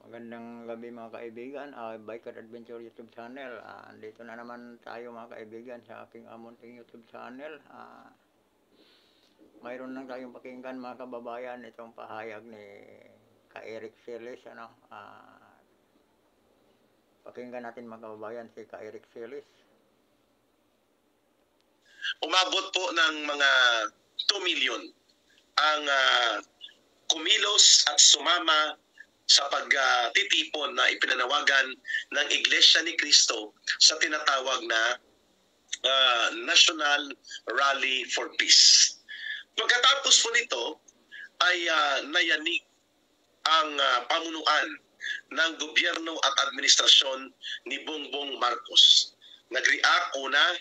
Magandang gabi mga kaibigan, Bike at Adventure YouTube channel. Andito na naman tayo mga kaibigan sa aking munting YouTube channel. Mayroon lang tayong pakinggan mga kababayan itong pahayag ni Ka-Eric Celis. Pakinggan natin mga kababayan si Ka-Eric Celis. Umabot po ng mga 2 million ang kumilos at sumama sa pagtitipon na ipinanawagan ng Iglesia ni Cristo sa tinatawag na National Rally for Peace. Pagkatapos po nito ay nayanig ang pamunuan ng gobyerno at administrasyon ni Bongbong Marcos. Nag-react una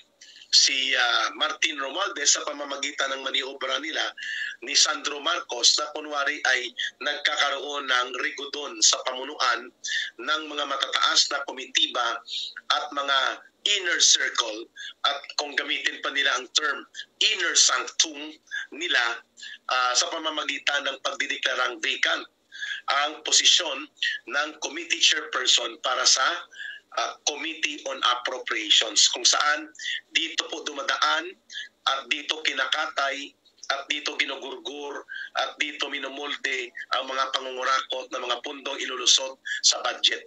si Martin Romualdez sa pamamagitan ng maniobra nila ni Sandro Marcos na kunwari ay nagkakaroon ng rigodon sa pamunuan ng mga matataas na komitiba at mga inner circle, at kung gamitin pa nila ang term inner sanctum nila sa pamamagitan ng pagdideklarang vacant ang posisyon ng committee chairperson para sa Committee on Appropriations, kung saan dito po dumadaan at dito kinakatay at dito ginugurgur at dito minumulde ang mga pangungurakot na mga pundong ilulusot sa budget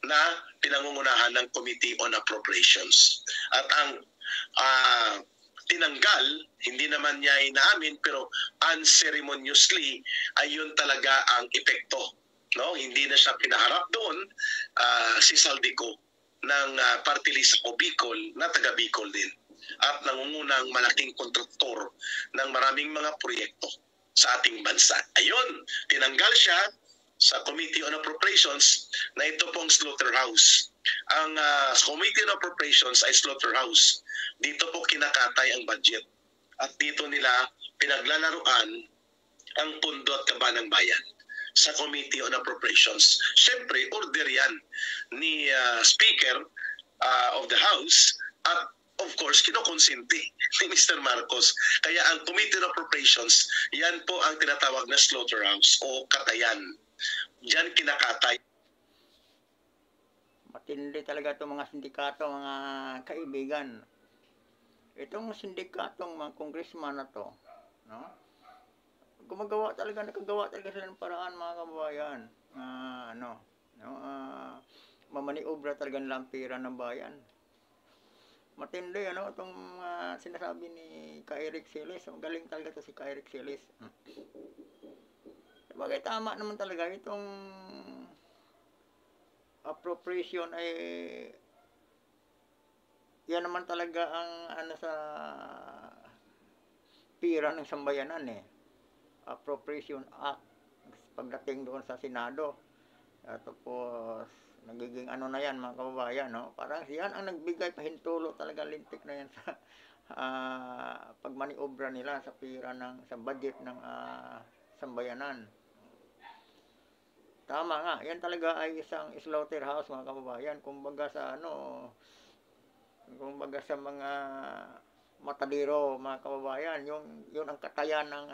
na pinangungunahan ng Committee on Appropriations. At ang tinanggal, hindi naman niya inaamin pero unceremoniously, ay yun talaga ang epekto. No, hindi na siya pinaharap doon si Saldico ng party list o Bicol na taga Bicol din at nangungunang malaking kontraktor ng maraming mga proyekto sa ating bansa. Ayun, tinanggal siya sa Committee on Appropriations na ito pong slaughterhouse. Ang Committee on Appropriations ay slaughterhouse. Dito po kinakatay ang budget at dito nila pinaglalaruan ang pundo at kaba ng bayan sa Committee on Appropriations. Siyempre, order yan ni Speaker of the House at of course, kinokonsente ni Mr. Marcos. Kaya ang Committee on Appropriations, yan po ang tinatawag na slaughterhouse o katayan. Diyan kinakatay. Matindi talaga itong mga sindikato, mga kaibigan. Itong sindikatong mga congressman na to, no? Nakagawa talaga sila ng paraan mga kababayan. Mamaniobra talaga ng lampiran ng bayan. Matindi itong sinasabi ni Ka-Eric Celis. Galing talaga to si Ka-Eric Celis. Sabagay tama naman talaga itong appropriation ay yan naman talaga ang sa pira ng sambayanan Appropriation Act pagdating doon sa Senado. Tapos nagiging na yan mga kababayan, no? Parang yan ang nagbigay pahintulo talaga, lintik na yan sa pagmaniobra nila sa pira sa budget ng sambayanan. Tama nga, yan talaga ay isang slaughterhouse mga kababayan. Kumbaga sa mga matadiro mga kababayan, yun ang katayan ng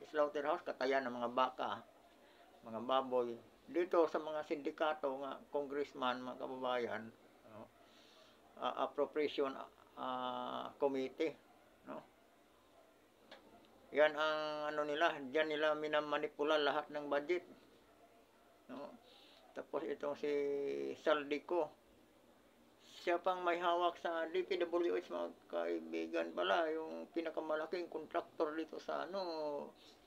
slaughterhouse, katayan ng mga baka, mga baboy. Dito sa mga sindikato nga congressman mga kababayan, appropriation committee, no? Yan ang nila, diyan nila minamanipula lahat ng budget, no? Tapos itong si Saldico, siya pang may hawak sa DPWH mga kaibigan pala, yung pinakamalaking kontraktor dito sa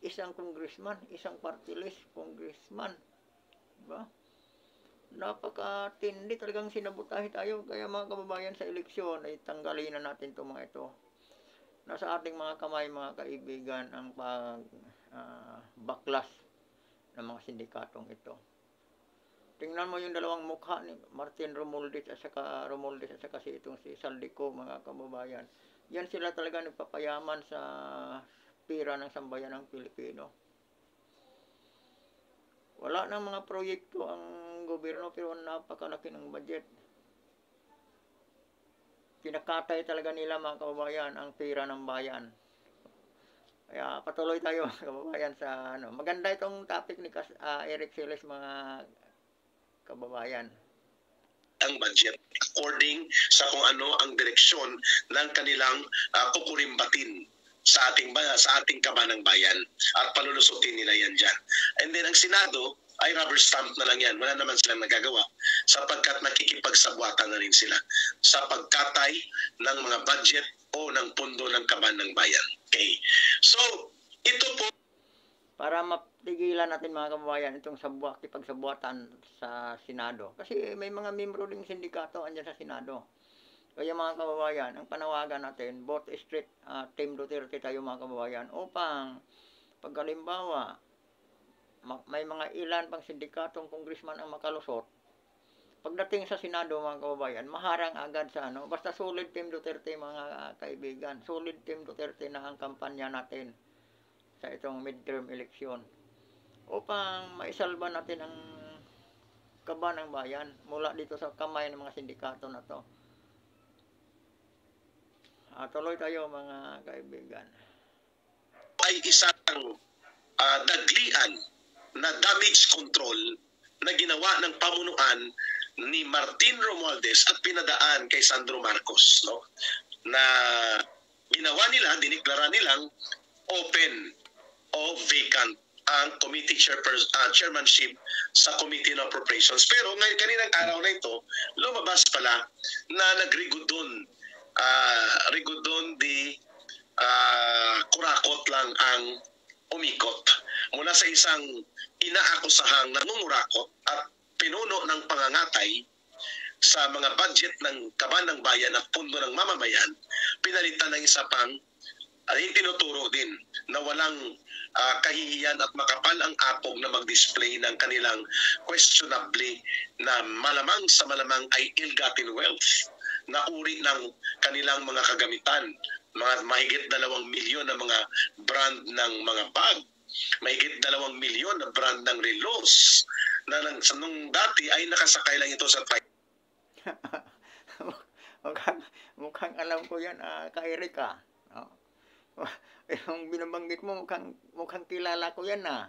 isang congressman, isang party list congressman, diba? Napakatindi talagang sinabotahe tayo. Kaya mga kababayan, sa eleksyon ay tanggalin na natin itong mga ito. Nasa ating mga kamay mga kaibigan ang baklas ng mga sindikatong ito. Tingnan mo yung dalawang mukha ni Martin Romualdez at saka si itong si Saldico mga kababayan. Yan sila talaga nagpapayaman sa pira ng sambayan ng Pilipino. Wala nang mga proyekto ang gobyerno pero napakalaki ng budget. Kinakatay talaga nila mga kababayan ang pira ng bayan. Kaya patuloy tayo mga kababayan sa maganda itong topic ni Eric Celis mga kababayan. Ang budget according sa kung ano ang direksyon ng kanilang kukurimbatin sa ating kabanang bayan at palulusutin nila yan dyan. And then ang Senado ay rubber stamp na lang yan. Wala naman silang nagagawa sapagkat nakikipagsabwatan na rin sila sa pagkatay ng mga budget o ng pundo ng kabanang bayan. Okay. So, ito po Para matigilan natin mga kababayan itong kipagsabwatan sa Senado. Kasi may mga membro ding sindikato andyan sa Senado. Kaya mga kababayan, ang panawagan natin, both street Team Duterte tayo mga kababayan, upang pagkalimbawa, may mga ilan pang sindikatong congressman ang makalusot, pagdating sa Senado mga kababayan, maharang agad sa basta solid Team Duterte mga kaibigan, solid Team Duterte na ang kampanya natin sa itong midterm election upang maisalba natin ang kaban ng bayan mula dito sa kamay ng mga sindikato na to. Tuloy tayo mga kaibigan. Ay isang daglian na damage control na ginawa ng pamunuan ni Martin Romualdez at pinadaan kay Sandro Marcos, no? Na ginawa nila, diniklara nilang open o vacant ang committee chairmanship sa Committee on Appropriations. Pero ngayon kaninang araw na ito, lumabas pala na nagrigodon di kurakot lang ang umikot mula sa isang inaakusahang nangungurakot at pinuno ng pangangatay sa mga budget ng kaban ng bayan at pundo ng mamamayan, pinalitan ng isa pang tinuturo din na walang kahihiyan at makapal ang apog na mag-display ng kanilang questionably na malamang sa malamang ay ill-gotten wealth na uri ng kanilang mga kagamitan. Mga mahigit 2 milyon na mga brand ng mga bag, mahigit 2 milyon na brand ng relos na nung dati ay nakasakay lang ito sa train. mukhang alam ko yan, ka-Eric ah. Yung binabanggit mo, mukhang kilala ko yan na.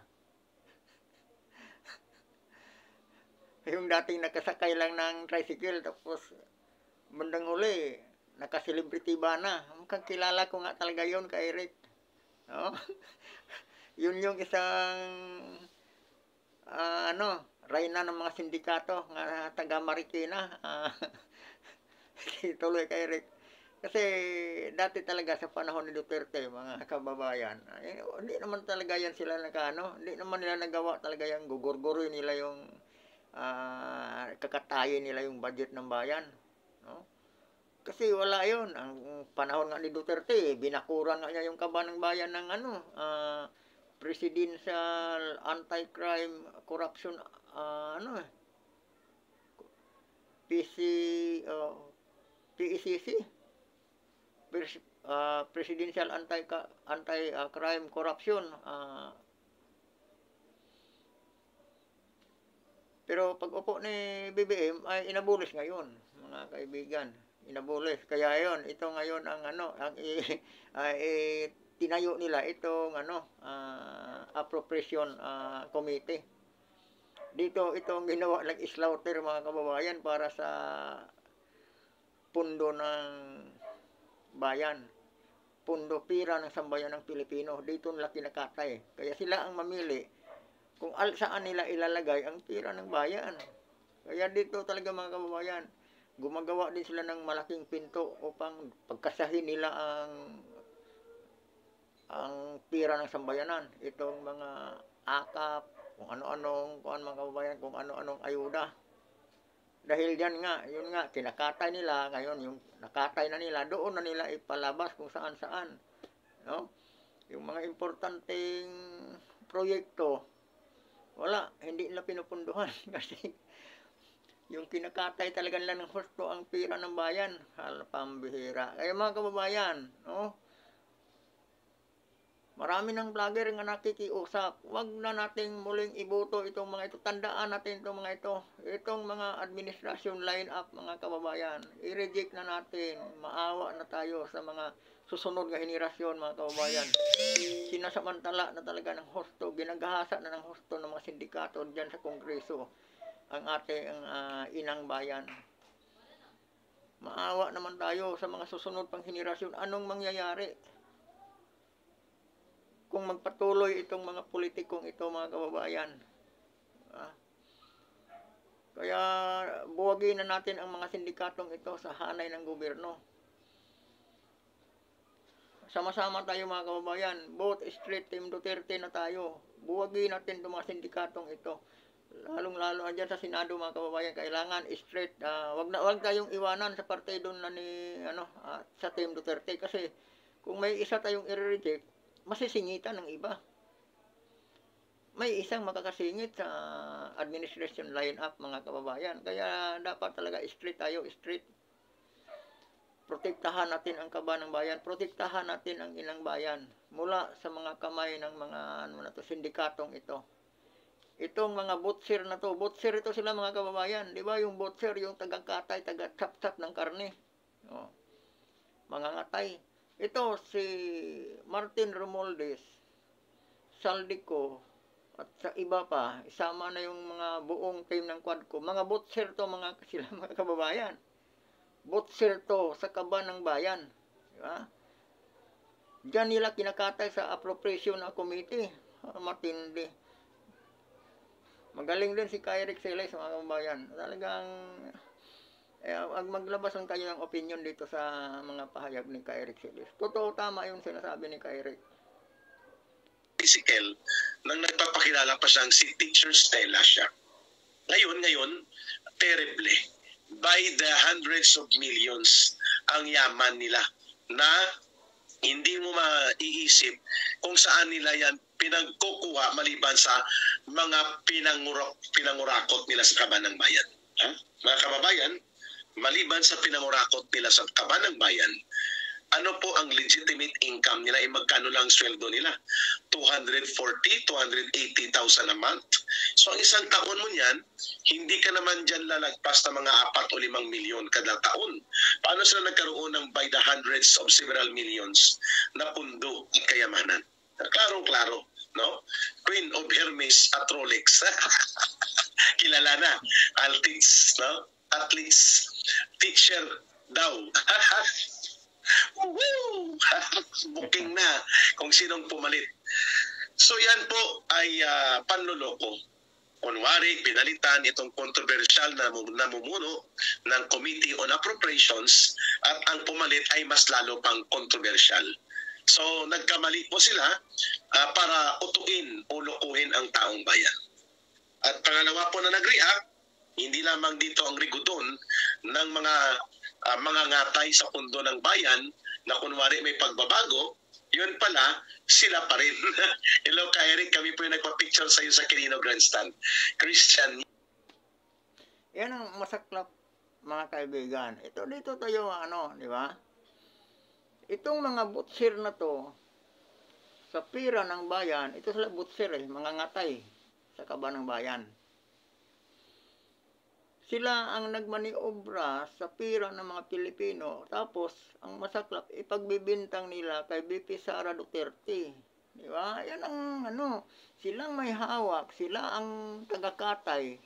Yung dating nakasakay lang ng tricycle, tapos bandang huli, nakaselebrity ba na. Mukhang kilala ko nga talaga yun, ka-Eric. No? Yun yung isang, rayna ng mga sindikato, nga taga Marikina. Tuloy, ka-Eric. Kasi dati talaga sa panahon ni Duterte, mga kababayan, hindi naman talaga yan sila hindi naman nila nagawa talaga yung gugurguroy nila yung kakatayin nila yung budget ng bayan. No? Kasi wala yun. Ang panahon nga ni Duterte, binakuran nga niya yung kaban ng bayan ng Presidential Anti-Crime Corruption, PECC. Presidential Anti-Crime Corruption. Pero pag upo ni BBM ay inabulis ngayon, mga kaibigan. Inabulis. Kaya yon, ito ngayon ang tinayo nila itong appropriation committee. Dito itong ginawa ng slaughter mga kababayan para sa pundo ng bayan, pundo pira ng sambayan ng Pilipino. Dito nila kinakatay. Kaya sila ang mamili kung saan nila ilalagay ang pira ng bayan. Kaya dito talaga mga kababayan, gumagawa din sila ng malaking pinto upang pagkasahin nila ang pira ng sambayanan. Itong mga akap, kung ano-anong mga kababayan, kung ano-anong ayuda. Dahil yan nga, yun nga, kinakatay nila, ngayon yung nakatay na nila, doon na nila ipalabas kung saan-saan. No? Yung mga importanteng proyekto, wala, hindi nila pinupunduhan. Kasi yung kinakatay talaga nila ng husto ang pira ng bayan, pambihira. Kaya mga kababayan, no? Marami ng vlogger nga nakikiusap. Huwag na nating muling iboto itong mga ito. Tandaan natin itong mga ito. Itong mga administrasyon line-up, mga kababayan. I-reject na natin. Maawa na tayo sa mga susunod na henerasyon, mga kababayan. Sinasamantala na talaga ng husto. Ginagahasa na ng husto ng mga sindikato dyan sa Kongreso. ang ating inang bayan. Maawa naman tayo sa mga susunod pang henerasyon. Anong mangyayari kung magpatuloy itong mga politikong ito, mga kababayan? Kaya buwagin na natin ang mga sindikatong ito sa hanay ng gobyerno. Sama-sama tayo, mga kababayan. Both Street Team Duterte na tayo. Buwagin natin itong mga sindikatong ito. Lalong-lalo dyan sa Senado, mga kababayan, kailangan straight. Wag tayong iwanan sa partido na ni sa Team Duterte, kasi kung may isa tayong i-reject, masisingitan ng iba. May isang makakasingit sa administration line-up, mga kababayan. Kaya dapat talaga straight tayo, straight. Protektahan natin ang kaban ng bayan, protektahan natin ang inang bayan mula sa mga kamay ng mga sindikatong ito. Itong mga butcher na to, butcher ito sila, mga kababayan. Di ba yung butcher, yung taga-katay, taga-chap-chap ng karne. Mga ngatay. Ito si Martin Romualdez, Saldico, at sa iba pa, isama na yung mga buong team ng Quadco. Mga butcher to, sila, mga kababayan. Butcher to sa kaban ng bayan. Diba? Diyan nila kinakatay sa appropriation na committee. Matindi. Magaling din si Kyrick Siles, mga kababayan. Talagang maglabas lang tayo ng opinion dito sa mga pahayag ni Kyrick Siles. Totoo, tama yung sinasabi ni Kyrick. Physical, nang nagpapakilala pa siyang si Teacher Stella siya. Ngayon, terrible. By the hundreds of millions ang yaman nila na hindi mo maiisip kung saan nila yan pinagkukuha maliban sa mga pinangurakot nila sa kaban ng bayan. Mga kababayan, maliban sa pinangurakot nila sa kaban ng bayan, ano po ang legitimate income nila? Magkano lang sweldo nila? 240,000, 280,000 a month. So ang isang taon mo niyan, hindi ka naman dyan lalagpas na mga 4 o 5 milyon kada taon. Paano sila nagkaroon ng by the hundreds of several millions na pundo at kayamanan? Klarong-klaro, no? Queen of Hermes at Rolex. Kilala na. Altits, no? Athletes. Teacher daw. Booking na kung sinong pumalit. So yan po ay panloloko. Kunwari, pinalitan itong controversial na namumuno ng Committee on Appropriations at ang pumalit ay mas lalo pang controversial. So nagkamali po sila para utuin o lokohin ang taong bayan. At pangalawa po na nag-react, hindi lamang dito ang rigodon ng mga ngatay sa pundo ng bayan na kunwari may pagbabago, yun pala, sila pa rin. Hello, Kyrick, kami po yung nagpa-picture sa iyo sa Quirino Grandstand. Christian. Yan ang masaklap, mga kaibigan. Ito dito tayo, di ba? Itong mga butcher na to, sa pira ng bayan, ito sila butcher mga ngatay sa kaban ng bayan. Sila ang nagmaniobra sa pira ng mga Pilipino. Tapos, ang masaklap, ipagbibintang nila kay BP Sara Duterte. Di ba? Yan ang silang may hawak, sila ang tagakatay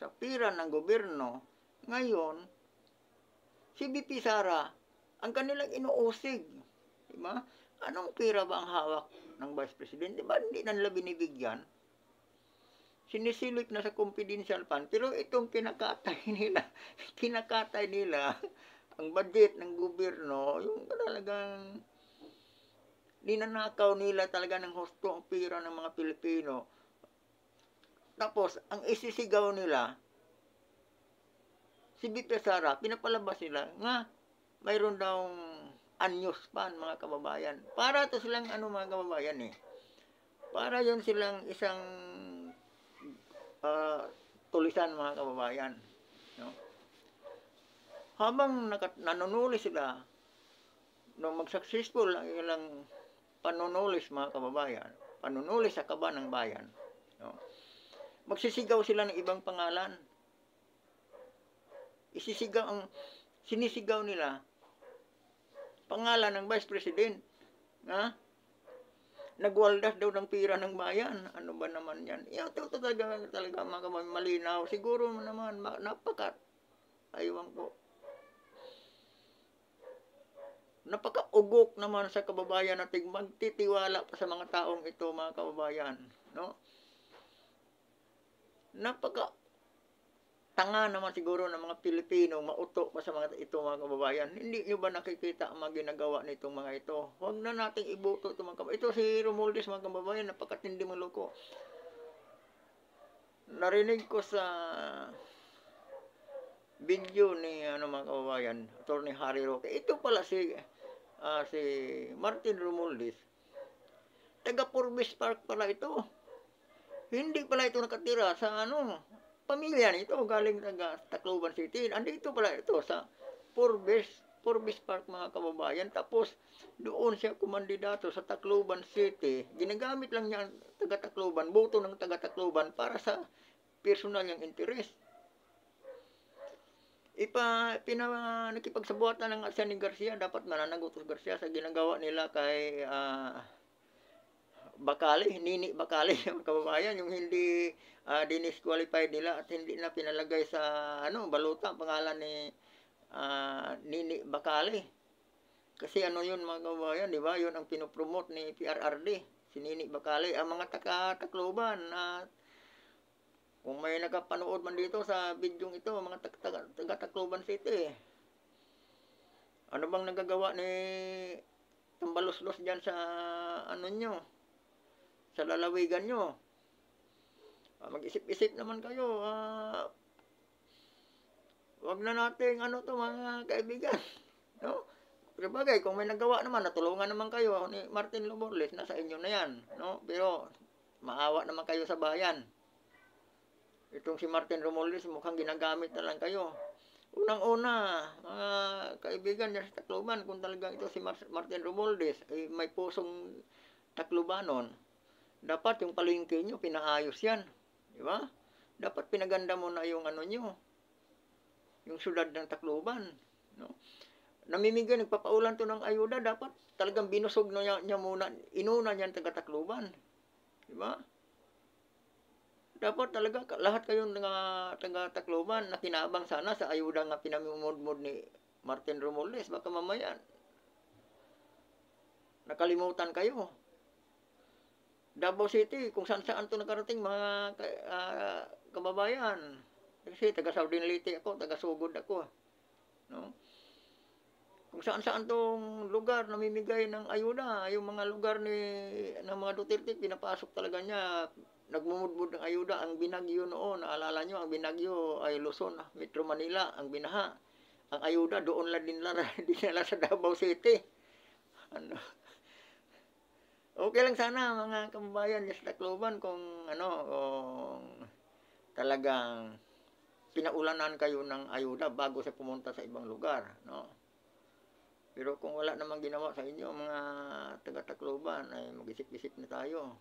sa pira ng gobyerno. Ngayon, si BP Sara, ang kanilang inuusig. Di ba? Anong pira ba ang hawak ng Vice President? Di ba? Hindi na nila binibigyan. Sinisilip na sa confidential fund, pero itong kinakatay nila ang budget ng gobyerno, yung talagang ninanakaw nila talaga ng husto ang pira ng mga Pilipino. Tapos, ang isisigaw nila, si BP Sara, pinapalabas nila nga mayroon daw unused fund, mga kababayan. Para to silang mga kababayan para yun silang isang tulisan, mga kababayan, no? Habang nanunulis sila, nung mag-successful ang ilang panunulis, mga kababayan, panunulis sa kaban ng bayan, no? Magsisigaw sila ng ibang pangalan. Sinisigaw nila pangalan ng Vice President, nagwaldas daw ng pira ng bayan. Ano ba naman yan? Ito talaga mga kababayan, malinaw. Siguro naman, napakat. Aywan ko. Napaka-ugok naman sa kababayan natin magtitiwala pa sa mga taong ito, mga kababayan. No? Napaka tanga naman siguro ng mga Pilipino, mauto pa sa mga ito, mga kababayan. Hindi nyo ba nakikita ang mga ginagawa nitong mga ito? Huwag na nating iboto ito, mga kababayan. Ito si Romualdez, mga kababayan, napakatindi mga loko. Narinig ko sa video ni mga kababayan, Atty. Harry Roque. Ito pala si Martin Romualdez. Taga Purvis Park pala ito. Hindi pala ito nakatira sa pamilya nito, galing taga Tacloban City. Andito pala ito sa Purvis Park, mga kababayan. Tapos doon siya kumandidato sa Tacloban City. Ginagamit lang niya ang taga Tacloban, boto ng taga Tacloban para sa personal niyang interest. Nakipagsabuatan ng siya ni Garcia, dapat mananagot si Garcia sa ginagawa nila kay Bacali, Nini Bacali, mga kababayan, yung hindi dinisqualified nila at hindi na pinalagay sa baluta ang pangalan ni Nini Bacali. Kasi yun, mga kababayan, di ba? Yun ang pinopromote ni PRRD, si Nini Bacali. Ang mga taga-Tacloban, kung may nakapanood man dito sa video ito, mga taga-Tacloban City, ano bang nagagawa ni Tambalos-los dyan sa nyo? Sa lalawigan nyo? Mag-isip-isip naman kayo. Wag na nating mga kaibigan. No? Pero bagay, kung may nagawa naman, natulungan naman kayo ni Martin Romualdez, nasa inyo na yan. No? Pero maawa naman kayo sa bayan. Itong si Martin Romualdez, mukhang ginagamit na lang kayo. Unang-una, mga kaibigan dyan sa Tacloban, kung talagang ito si Martin Romualdez ay may pusong Taclobanon, dapat yung palengke nyo, pinaayos yan. Di ba? Dapat pinaganda mo na yung nyo, yung syudad ng Tacloban. No? Namimigay, nagpapaulan to ng ayuda, dapat talagang binusog niya muna, inuna niyan taga-Tacloban. Di ba? Dapat talaga lahat kayong taga-Tacloban na kinabang sana sa ayuda nga pinamumudmud ni Martin Romualdez. Baka mamaya nakalimutan kayo. Davao City, kung saan-saan to nakarating, mga kababayan. Kasi taga Southern Leyte ako, taga Sugod ako. No? Kung saan-saan tong lugar namimigay ng ayuda, yung mga lugar ng mga Duterte, pinapasok talaga niya. Nagmumudmud ng ayuda. Ang binagyo noon, naalala nyo, ang binagyo ay Luzon, Metro Manila, ang binaha. Ang ayuda, doon lang dinala sa Davao City. Okay lang sana, mga kababayan sa Tacloban, kung talagang pinaulanan kayo ng ayuda bago sa pumunta sa ibang lugar, no? Pero kung wala namang ginawa sa inyo, mga taga-Tacloban, ay mag-isip-isip na tayo.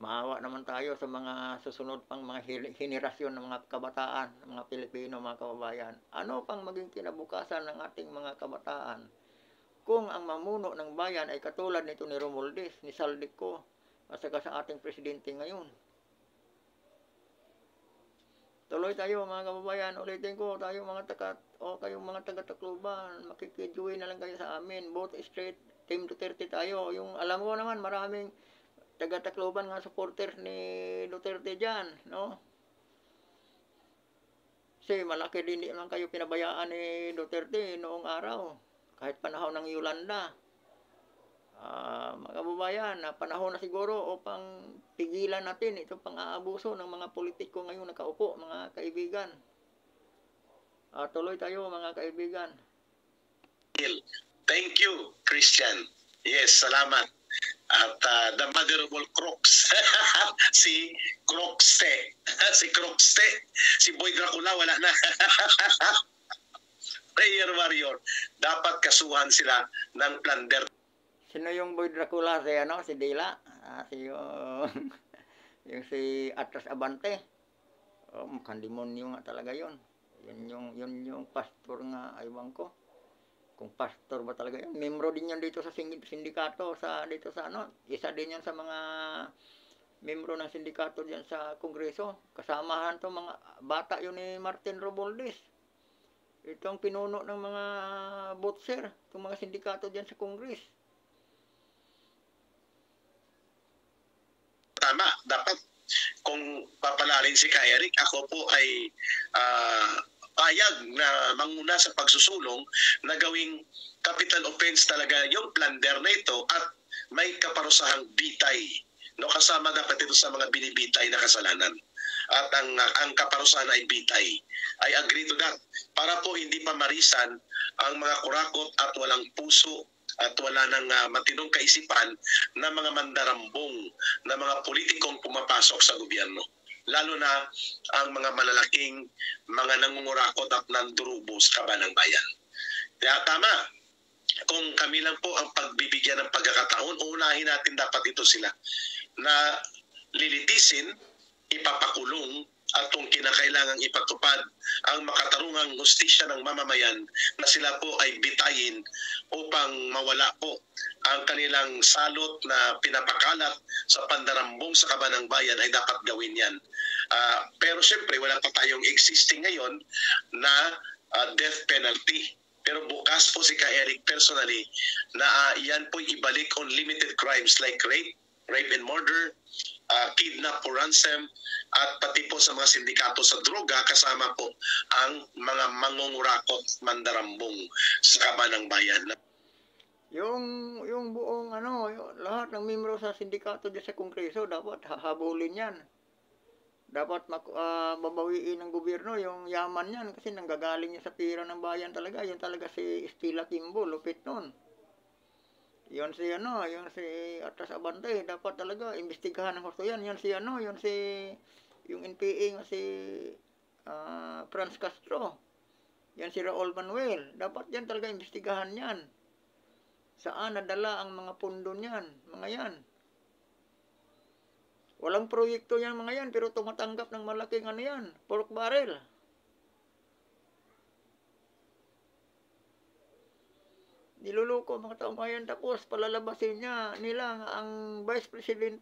Maawa naman tayo sa mga susunod pang mga henerasyon ng mga kabataan, ng mga Pilipino, mga kababayan. Ano pang maging kinabukasan ng ating mga kabataan kung ang mamuno ng bayan ay katulad nito ni Romualdez, ni Saldico, at saka sa ating presidente ngayon? Tuloy tayo, mga kababayan. Ulitin ko, kayong mga taga-Tacloban, makikijoin na lang kayo sa amin. Vote straight, Team Duterte tayo. Yung alam ko naman, maraming taga-Tacloban nga supporter ni Duterte dyan, no? Kasi malaki din naman kayo pinabayaan ni Duterte noong araw. Kahit panahon ng Yolanda. Mga kababayan, panahon na siguro upang pigilan natin itong pang-aabuso ng mga politiko ngayong nakaupo, mga kaibigan. Tuloy tayo, mga kaibigan. Thank you, Christian. Yes, salamat. At the mother of all crooks, si Crookste. Si Crookste. Si Boy Dracula, wala na. Prayer warrior, dapat kasuhan sila ng plunder. Sino yung Boy Dracula? Si Dila? Yung si Atras Abante? Mukhang demonyo nga talaga yun. Yun yung pastor nga, aywan ko. kung pastor ba talaga yan. Membro din yan dito sa sindikato, dito sa isa din yan sa mga membro ng sindikato diyan sa Kongreso. Kasamahan to mga bata yun ni Martin Romualdez. Itong pinuno ng mga butcher, itong mga sindikato diyan sa Kongres. Tama, dapat kung papalalin si Eric, ako po ay payag na manguna sa pagsusulong na gawing capital offense talaga yung plunder na ito at may kaparusahang bitay. No, kasama dapat ito sa mga binibitay na kasalanan. At ang kaparusahan ay bitay. I agree to that. Para po hindi pa marisan ang mga kurakot at walang puso at wala nang matinong kaisipan na mga mandarambong, na mga politikong pumapasok sa gobyerno. Lalo na ang mga malalaking mga nangungurakot at nandurubo sa kaban ng bayan. Kaya tama, kung kami lang po ang pagbibigyan ng pagkakataon, unahin natin dapat ito sila na lilitisin, ipapakulong at kung kinakailangang ipatupad ang makatarungang hustisya ng mamamayan na sila po ay bitayin upang mawala po ang kanilang salot na pinapakalat sa pandarambong sa kaban ng bayan ay dapat gawin yan. Pero siyempre wala pa tayong existing ngayon na death penalty. Pero bukas po si Eric personally na yan po ibalik on limited crimes like rape and murder, kidnap or ransom, at pati po sa mga sindikato sa droga kasama po ang mga mangungurakot mandarambong sa kaban ng bayan. Yung buong lahat ng membro sa sindikato diyan sa Kongreso dapat hahabulin yan. Dapat babawiin ng gobyerno yung yaman yan kasi nanggagaling niya sa pira ng bayan talaga. Yun talaga si Estila Kimbo, lupit nun. Yun si Atas Abante, dapat talaga imbestigahan ng gusto yan. Yun yung NPA nga si Franz Castro. Yan si Raul Manuel. Dapat yan talaga imbestigahan yan. Saan nadala ang mga pundo niyan, mga yan. Walang proyekto yan mga yan, pero tumatanggap ng malaking pork barrel. Niluluko mga taong bayan, tapos palalabasin nila ang Vice President.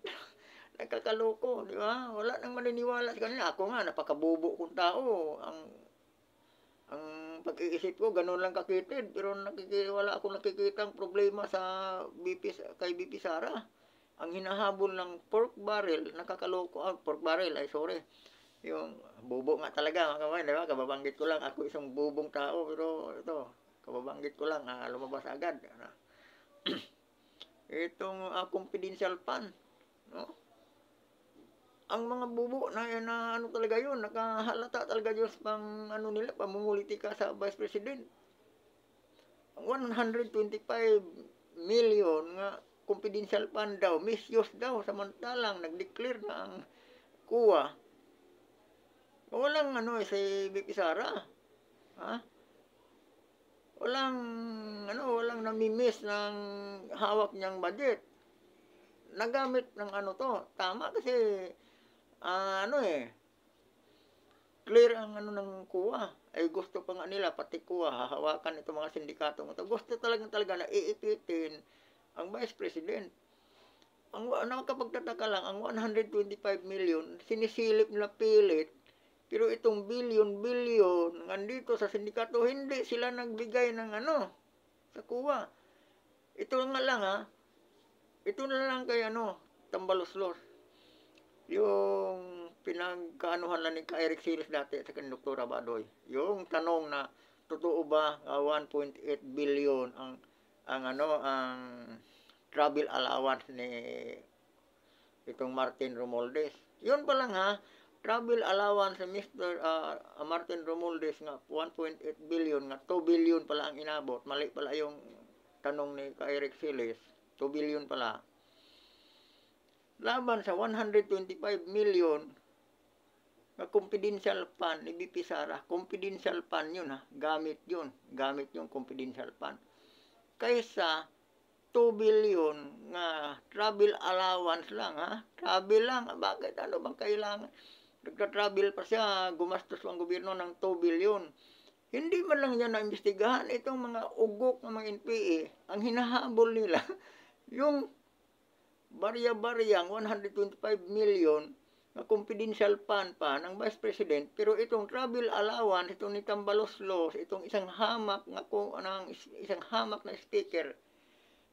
Nagkakaloko, di ba? Wala nang maniniwala sa kanila. Ako nga, napakabubo kong tao. Ang pag-iisip ko, ganun lang kakitid. Pero wala akong nakikitang problema kay BP Sara. Ang hinahabol ng pork barrel, nakakaloko. Pork barrel, yung bubo nga talaga, mga kabayan, di ba? Kababanggit ko lang, ako isang bubong tao, pero ito, kababanggit ko lang, lumabas agad. Itong confidential fund, no? Ang mga bubo na talaga yun, nakahalata talaga yun pang nila, pamumulitika sa Vice President. Ang 125 million nga confidential fund daw, misuse daw, samantalang nag-declare na ang kuwa. Walang si BP Sara. Ha? Walang namimiss ng hawak niyang budget. Nagamit ng to. Tama kasi, clear ang ng kuwa. Ay gusto pa nga nila, pati kuwa, hahawakan itong mga sindikato mo. Gusto talaga na iipitin ang Vice President. Ang nakakapagtataka lang, ang 125 million, sinisilip nila pilit, pero itong billion, nandito sa sindikato, hindi sila nagbigay ng sa kuwa. Ito nga lang ito na lang kay Tambaloslos. Yung pinagkaanuhan lang ni Eric Siles dati sa kanyang Dr. Abadoy. Yung tanong na, totoo ba 1.8 billion ang travel allowance ni itong Martin Romualdez. Yun pa lang travel allowance ni Mr. Martin Romualdez nga 1.8 billion nga 2 billion pala ang inabot. Mali pala yung tanong ni Eric Siles. 2 billion pala. Laban sa 125 million na confidential fund ni BP Sara. Confidential fund yun Gamit yun. Gamit yung confidential fund. Kaysa 2 billion nga travel allowance lang Travel lang. Bakit? Ano bang kailangan? Nagtra-travel pa siya. Gumastos ang gobyerno ng 2 billion. Hindi man lang yan naimbestigahan. Itong mga ugok ng mga NPA, ang hinahabol nila, yung barya-baryang 125 million na confidential fund pa ng Vice President, pero itong travel allowance, itong ni Tambaloslos, itong isang hamak na speaker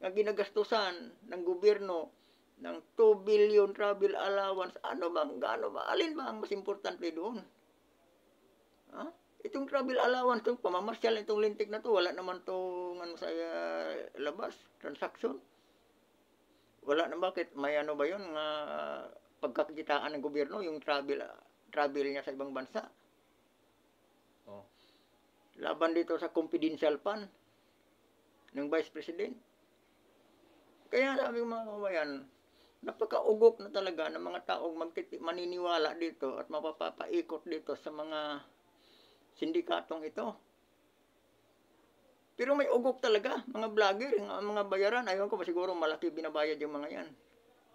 na ginagastusan ng gobyerno ng 2 billion travel allowance, gaano ba, alin ba ang mas importante doon? Ha? Itong travel allowance, itong pamamasyal, itong lintik na to, wala naman itong sa labas, transaction. Wala na, bakit? May ano ba yun nga pagkakitaan ng gobyerno, yung travel niya sa ibang bansa. Oh. Laban dito sa confidential fund ng Vice President. Kaya sabi mga kababayan, napakaugok na talaga ng mga taong maniniwala dito at mapapaikot dito sa mga sindikatong ito. Pero may ugok talaga, mga vlogger, mga bayaran, ayaw ko, siguro malaki binabayad yung mga yan.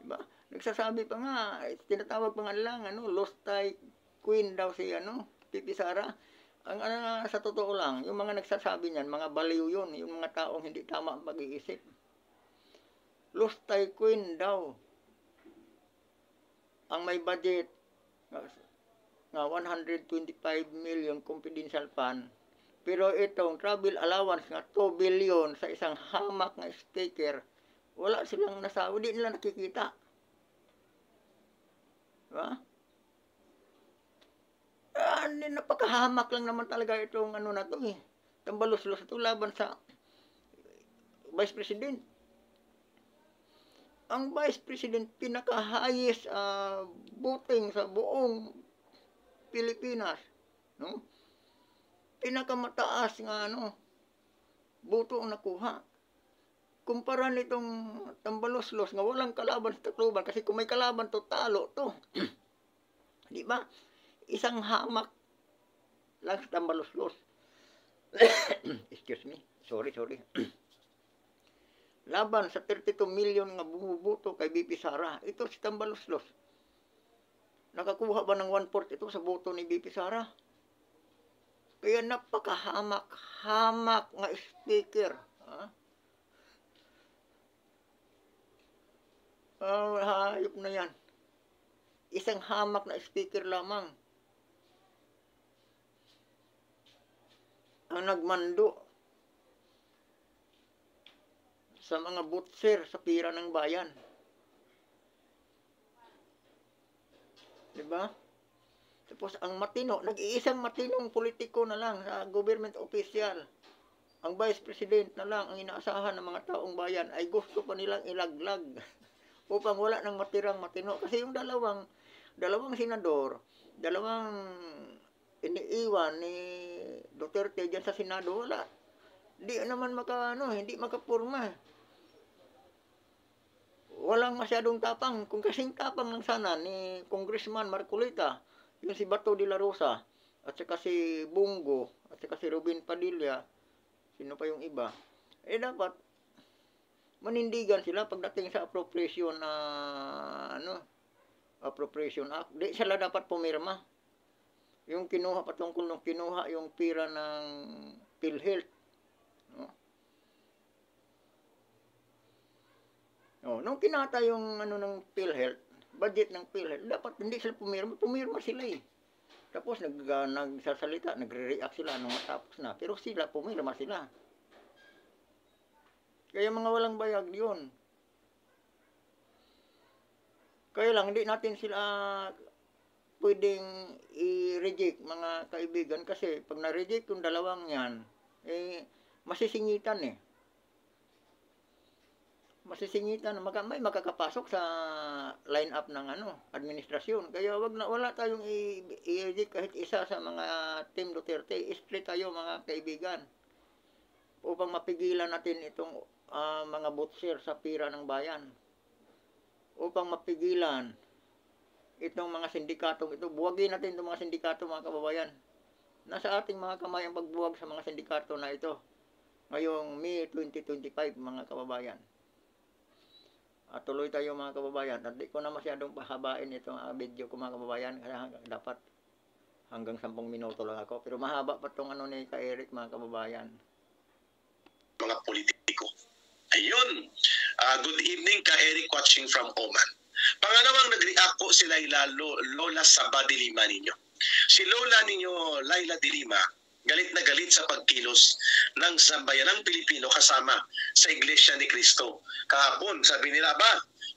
Diba? Nagsasabi pa nga, tinatawag pa nga lang, lost type queen daw si, Pipi Sara. Ang sa totoo lang, yung mga nagsasabi niyan, mga baliw yun, yung mga taong hindi tama ang pag-iisip. Lost type queen daw. Ang may budget nga 125 million confidential fund. Pero itong travel allowance nga 2 billion sa isang hamak na speaker, wala silang nasabi, di nila nakikita. Diba? Napakahamak lang naman talaga itong na to eh. Tambalos-los ito laban sa Vice President. Ang Vice President pinaka-highest voting sa buong Pilipinas, no? Pinakamataas nga boto ang nakuha. Kumpara nitong Tambaloslos nga walang kalaban sa Tacloban, kasi kung may kalaban to, talo to. Di ba? Isang hamak lang sa Tambaloslos. Excuse me. Sorry. Laban sa 32 million nga bumuboto kay BP Sara. Ito si Tambaloslos. Nakakuha ba ng 1/4 ito sa boto ni BP Sara? Kaya napakahamak nga speaker. Hayop na yan. Isang hamak na speaker lamang ang nagmando sa mga butser sa pira ng bayan. Diba? Tapos ang matino, nag-iisang matinong politiko na lang sa government official. Ang Vice President na lang ang inaasahan ng mga taong bayan ay gusto pa nilang ilaglag upang wala nang matirang matino. Kasi yung dalawang senador, dalawang iniiwan ni Duterte dyan sa Senado, wala. Di naman hindi makapurma. Walang masyadong tapang. Kung kasing tapang lang sana ni Congressman Marcolita, yung si Bato de la Rosa, at saka si Bungo, at saka si Robin Padilla, sino pa yung iba, dapat manindigan sila pagdating sa appropriation Appropriation Act. Di sila dapat pumirma. Yung patungkol nung kinuha yung pira ng PhilHealth. Nung kinata yung ng PhilHealth, budget ng PhilHealth, dapat hindi sila pumirma sila eh. Tapos nagsasalita, nagre-react sila nung matapos na, pero sila pumirma sila. Kaya mga walang bayag yun. Kaya lang hindi natin sila pwedeng i-reject, mga kaibigan, kasi pag na-reject yung dalawang yan, masisingitan eh. Masisingitan, may makakapasok sa line-up ng administrasyon. Kaya wala tayong i-reject kahit isa sa mga Team Duterte. Straight tayo mga kaibigan upang mapigilan natin itong mga butser sa pira ng bayan. Upang mapigilan itong mga sindikatong ito. Buwagin natin itong mga sindikato, mga kababayan. Nasa ating mga kamay ang pagbuwag sa mga sindikato na ito ngayong May 2025, mga kababayan. At tuloy tayo mga kababayan. At di ko na masyadong pahabain itong video ko mga kababayan. Kaya dapat hanggang 10 minuto lang ako. Pero mahaba pa tong ano ni Ka-Eric, mga kababayan. Mga politiko. Ayun. Good evening ka Eric watching from Oman. Pangalawang nag-react po si Lola Saba de Lima ninyo. Si Lola ninyo, Laila de Lima, galit na galit sa pagkilos ng sambayanang Pilipino kasama sa Iglesia ni Cristo. Kahapon, sabi nila,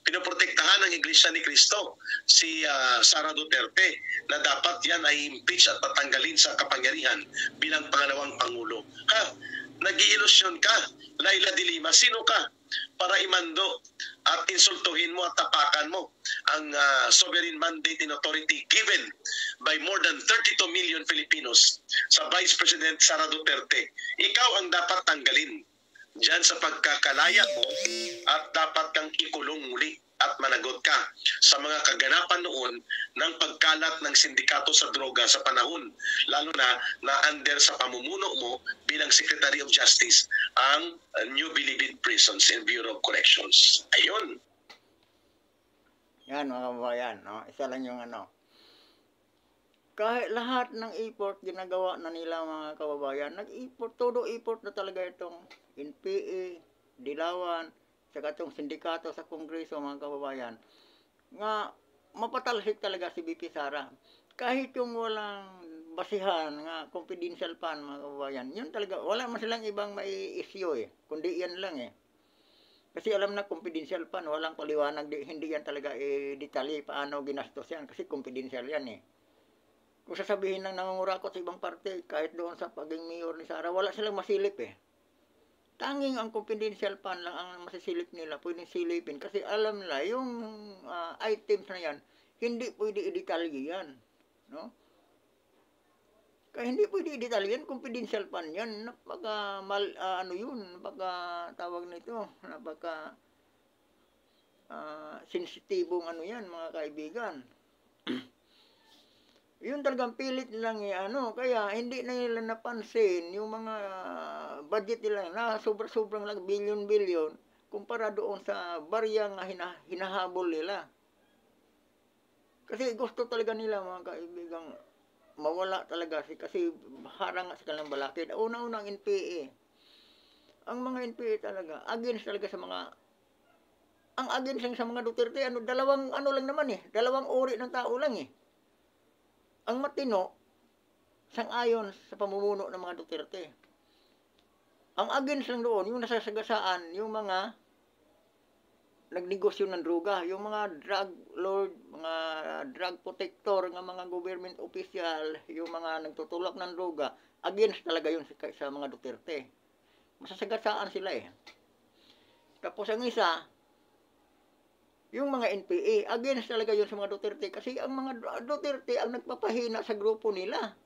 pinoprotektahan ng Iglesia ni Cristo si Sara Duterte na dapat yan ay impeach at patanggalin sa kapangyarihan bilang pangalawang Pangulo. Nag-iilusyon ka, Laila de Lima, sino ka para imando at insultuhin mo at tapakan mo ang sovereign mandate and authority given by more than 32 million Filipinos sa Vice President Sara Duterte? Ikaw ang dapat tanggalin diyan sa pagkakalaya mo at dapat kang ikulong muli at managot ka sa mga kaganapan noon ng pagkalat ng sindikato sa droga sa panahon lalo na under sa pamumuno mo bilang Secretary of Justice ang New Bilibid Prisons and Bureau of Corrections. Ayun. Yan mga kababayan, no? Isa lang yung ano. Kahit lahat ng effort ginagawa na nila mga kababayan, nag-effort, todo effort na talaga itong NPA, Dilawan, saka itong sindikato sa Kongreso mga kababayan, nga mapatalsik talaga si BP Sara. Kahit yung walang basihan nga confidential fund mga kababayan, yun talaga, wala man silang ibang mai-issue kundi yan lang Kasi alam na confidential fund, walang paliwanag, hindi yan talaga detalye paano ginastos yan, kasi confidential yan Kung sasabihin ng nangungurakot sa ibang parte, kahit doon sa paging mayor ni Sara, wala silang masilip Tanging ang confidential fund lang ang masisilip nila, pwedeng silipin. Kasi alam nila, yung items na yan, hindi pwede i-detalye yan. No? Kaya hindi pwede i-detalye yan, confidential fund yan. Napaka, napaka tawag nito, napaka sensitibong yan, mga kaibigan. Yun talagang pilit lang kaya hindi na nila napansin yung mga budget nila na sobrang lang billion kumpara doon sa barya nga hinahabol nila. Kasi gusto talaga nila mga kaibigang mawala talaga kasi harang sa kanilang balakid. Una-una ang NPA. Ang mga NPA talaga, against talaga sa mga ang against lang sa mga Duterte, dalawang lang naman dalawang uri ng tao lang Ang matino, sang-ayon sa pamumuno ng mga Duterte. Ang against lang doon, yung nasasagasaan, yung mga nagnegosyo ng droga, yung mga drug lord, mga drug protector, mga government official, yung mga nagtutulak ng droga, against talaga yun sa mga Duterte. Masasagasaan sila Tapos ang isa, yung mga NPA, against talaga yun sa mga Duterte kasi ang mga Duterte ang nagpapahina sa grupo nila.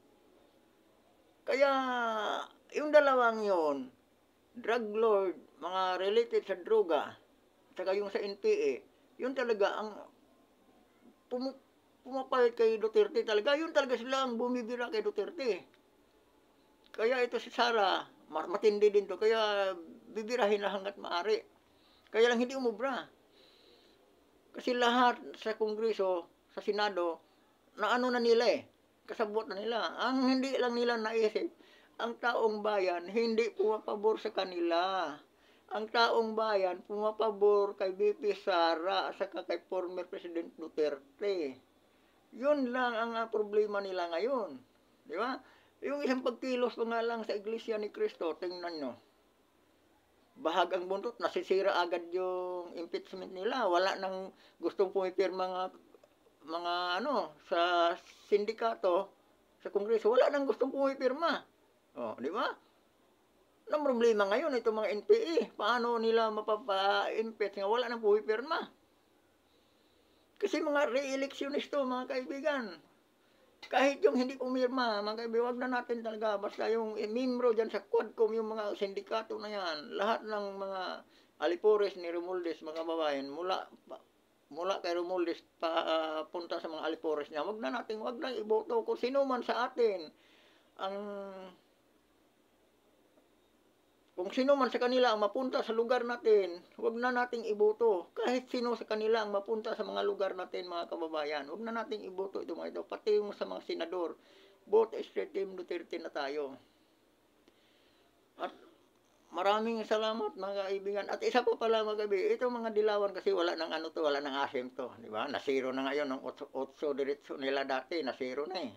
Kaya, yung dalawang yun, drug lord, mga related sa droga, saka yung sa NPA, yun talaga ang pumapayat kay Duterte talaga. Yun talaga sila ang bumibira kay Duterte. Kaya ito si Sara, matindi din to. Kaya bibirahin na hanggat maaari. Kaya lang hindi umubra. Kasi lahat sa Kongreso, sa Senado, na na nila kasabot na nila. Ang hindi lang nila naisip, ang taong bayan hindi pumapabor sa kanila. Ang taong bayan pumapabor kay BP Sara at saka kay former President Duterte. Yun lang ang problema nila ngayon. Di ba? Yung isang pagkilos pa nga lang sa Iglesia ni Cristo, tingnan nyo. Bahag ang buntot, nasisira agad yung impeachment nila. Wala nang gustong pumipirma mga sa sindikato, sa Kongreso, wala nang gustong pumipirma. Di ba? Ang problema ngayon, itong mga NPA, paano nila mapapa-impeach nga wala nang pumipirma? Kasi mga re-electionist to, mga kaibigan. Kahit yung hindi pumirma, mga kaibigan, wag na natin talaga. Basta yung membro dyan sa Quadcom, yung mga sindikato na yan, lahat ng mga alipores ni Romualdez, mga kababayan, mula kay Romualdez punta sa mga alipores niya, wag na iboto kung sino man sa atin. Kung sino man sa kanila ang mapunta sa lugar natin, huwag na nating iboto. Kahit sino sa kanila ang mapunta sa mga lugar natin, mga kababayan, huwag na nating iboto ito mga ito. Pati yung sa mga senador, Both straight Team Duterte na tayo. At maraming salamat mga kaibigan. At isa pa pala mga kaibigan, itong mga dilawan kasi wala ng ano to, wala ng asim to, di ba? Nasiro na ngayon ng 8 diretso nila dati, nasiro na eh.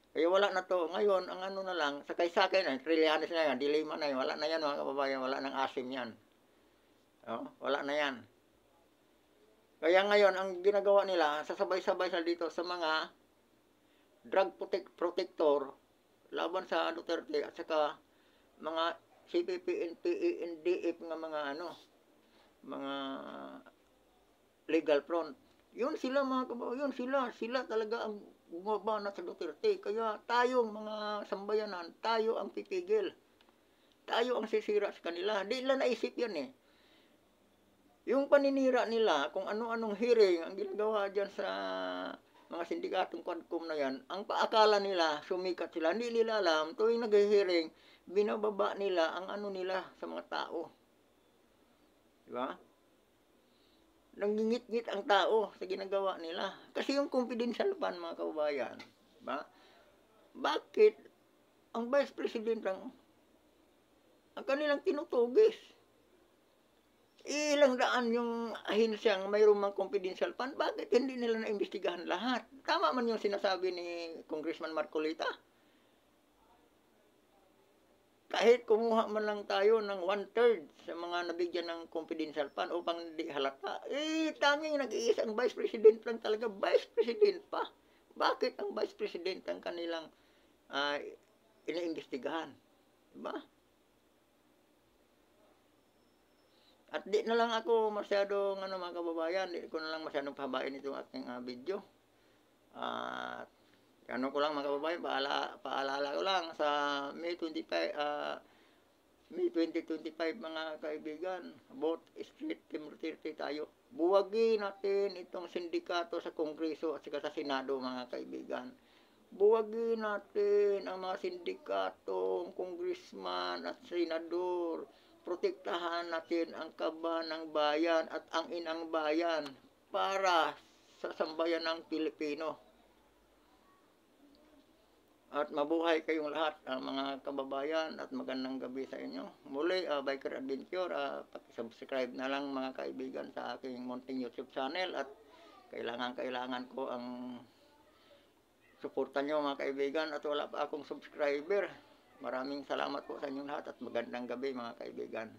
Kaya wala na to. Ngayon, ang ano na lang, sakay-sakay na, Trillanes na yan, Dilima na yan, wala na yan mga kababayan, wala ng asim yan. Oh, wala na yan. Kaya ngayon, ang ginagawa nila, sasabay-sabay sa dito sa mga drug protector laban sa Duterte at saka mga CPP, NPA, NDF nga mga ano, mga legal front. Yun sila mga kababayan, sila talaga ang bumabana sa Duterte. Kaya tayong mga sambayanan, tayo ang pipigil. Tayo ang sisira sa kanila. Di nila naisip yan eh. Yung paninira nila, kung ano-anong hearing ang ginagawa dyan sa mga sindikatong Quadcom na yan, ang paakala nila, sumikat sila, hindi nila alam, tuwing nag-hearing, binababa nila ang ano nila sa mga tao. Diba? Nanggingit-ngit ang tao sa ginagawa nila. Kasi yung confidential fund, mga kababayan, diba? Bakit ang Vice President ang kanilang tinutugis? Ilang daan yung ahensyang mayroong mga confidential fund, bakit hindi nila naimbestigahan lahat? Tama man yung sinasabi ni Congressman Marcolita. Kahit kumuha man lang tayo ng 1/3 sa mga nabigyan ng confidential fund upang hindi halata, tanging nag-iisang Vice President lang talaga, Vice President pa. Bakit ang Vice President ang kanilang iniimbestigahan? Diba? At di na lang ako masyadong mga kababayan, di ko na lang masyadong pahabain itong aking video. At ano ko lang mga kababayan, paalala ko lang sa May 2025 mga kaibigan, both street Team Duterte tayo. Buwagin natin itong sindikato sa Kongreso at saka sa Senado mga kaibigan. Buwagin natin ang mga sindikato, congressman at senador. Protektahan natin ang kaban ng bayan at ang inang bayan para sa sambayan ng Pilipino. At mabuhay kayong lahat, mga kababayan, at magandang gabi sa inyo. Muli, Biker Adventure, pakisubscribe na lang mga kaibigan sa aking munting YouTube channel at kailangan ko ang suportan nyo mga kaibigan at wala pa akong subscriber. Maraming salamat po sa inyong lahat at magandang gabi mga kaibigan.